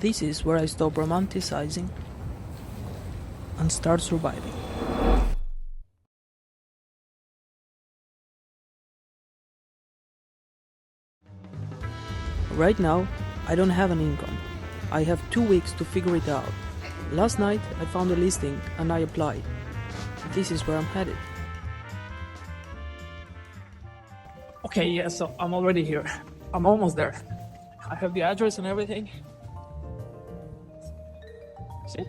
This is where I stop romanticizing and start surviving. Right now, I don't have an income. I have 2 weeks to figure it out. Last night, I found a listing and I applied. This is where I'm headed. Okay, yeah, so I'm already here. I'm almost there. I have the address and everything. See?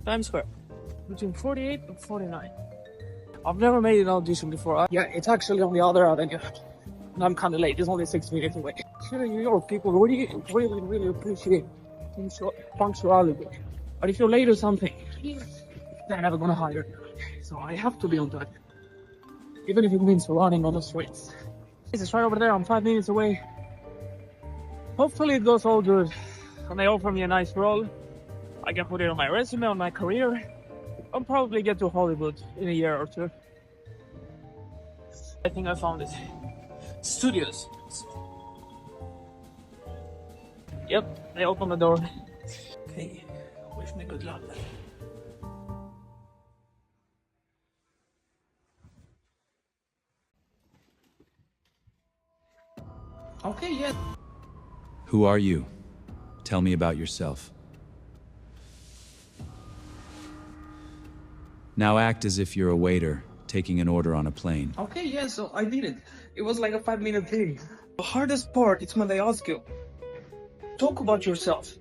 Times Square. Between 48 and 49. I've never made an audition before. Yeah, it's actually on the other avenue. And I'm kind of late. It's only 6 minutes away. Here in New York, people really appreciate punctuality. But if you're late or something, they're never gonna hire you. So I have to be on time. Even if it means running on the streets. It's right over there. I'm 5 minutes away. Hopefully it goes all good. And they offer me a nice role. I can put it on my resume, on my career. I'll probably get to Hollywood in a year or two. I think I found it. Studios. Yep, they opened the door. Okay, wish me good luck. Okay, yeah. Who are you? Tell me about yourself. Now act as if you're a waiter, taking an order on a plane. Okay, yeah, so I did it. It was like a 5-minute thing. The hardest part is when they ask you, talk about yourself.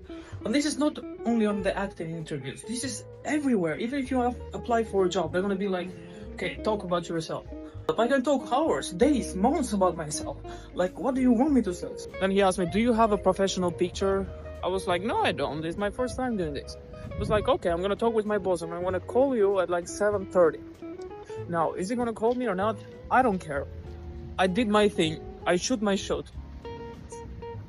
And this is not only on the acting interviews. This is everywhere. Even if you apply for a job, they're gonna be like, okay, talk about yourself. But I can talk hours, days, months about myself. Like, what do you want me to say? Then he asked me, do you have a professional picture? I was like, no, I don't. This is my first time doing this. I was like, okay, I'm gonna talk with my boss and I'm gonna call you at like 7:30. Now, is he gonna call me or not? I don't care. I did my thing. I shoot my shot.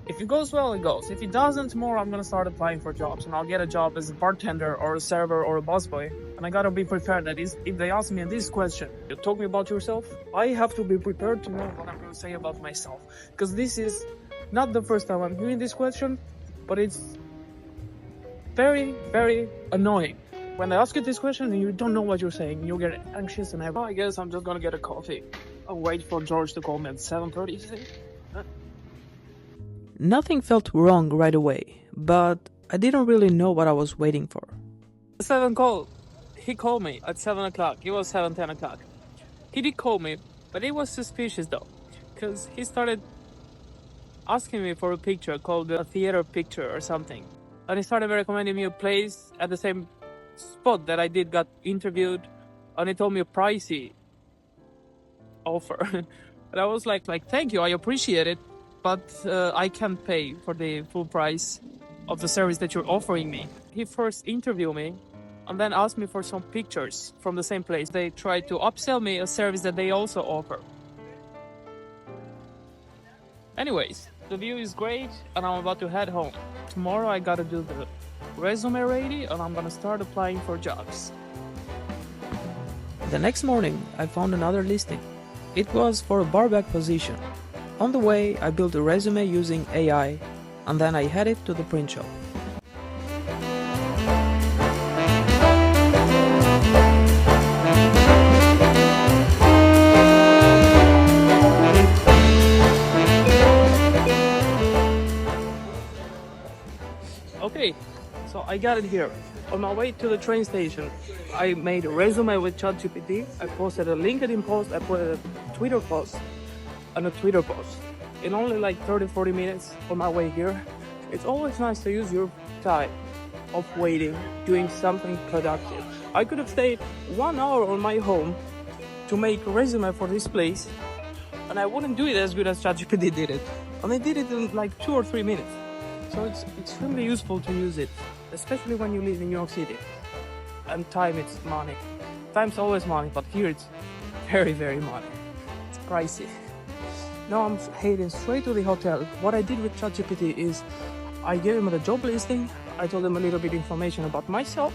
If it goes well, it goes. If it doesn't, tomorrow I'm gonna start applying for jobs and I'll get a job as a bartender or a server or a busboy. And I gotta be prepared that if they ask me this question, you talk me about yourself, I have to be prepared to know what I'm gonna say about myself. Because this is not the first time I'm hearing this question, but it's very, very annoying. When they ask you this question and you don't know what you're saying, you get anxious and I guess I'm just gonna get a coffee. I'll wait for George to call me at 7:30. Nothing felt wrong right away, but I didn't really know what I was waiting for. He called me at 7 o'clock. It was 7:10 o'clock. He did call me, but it was suspicious though, because he started asking me for a picture called a theater picture or something. And he started recommending me a place at the same spot that I got interviewed, and he told me a pricey offer. And I was like, thank you, I appreciate it, but I can't pay for the full price of the service that you're offering me. He first interviewed me and then asked me for some pictures from the same place. They tried to upsell me a service that they also offer. Anyways, the view is great and I'm about to head home. Tomorrow I gotta do the resume ready and I'm gonna start applying for jobs. The next morning I found another listing. It was for a barback position. On the way I built a resume using AI and then I headed to the print shop. Okay, so I got it here. On my way to the train station, I made a resume with ChatGPT. I posted a LinkedIn post, I put a Twitter post, and a Twitter post. In only like 30-40 minutes on my way here. It's always nice to use your time of waiting, doing something productive. I could have stayed 1 hour on my home to make a resume for this place, and I wouldn't do it as good as ChatGPT did it. And I did it in like 2 or 3 minutes. So it's extremely useful to use it, especially when you live in New York City. And time, it's money. Time's always money, but here it's very, very money. It's pricey. Now I'm heading straight to the hotel. What I did with ChatGPT is I gave him the job listing, I told him a little bit information about myself,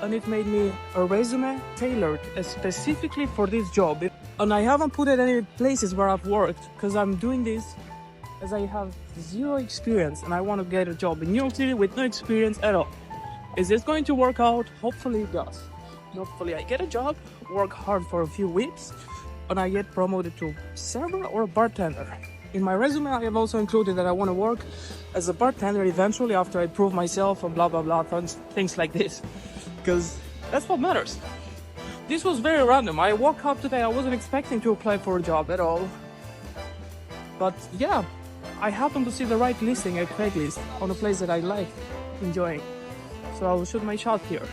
and it made me a resume tailored specifically for this job. And I haven't put it any places where I've worked, because I'm doing this as I have zero experience and I want to get a job in New York City with no experience at all. Is this going to work out? Hopefully it does. Hopefully I get a job, work hard for a few weeks, and I get promoted to server or bartender. In my resume, I have also included that I want to work as a bartender eventually after I prove myself and blah blah blah, things like this, because that's what matters. This was very random. I woke up today, I wasn't expecting to apply for a job at all. But yeah, I happened to see the right listing at Craigslist on a place that I like enjoying. So I'll shoot my shot here.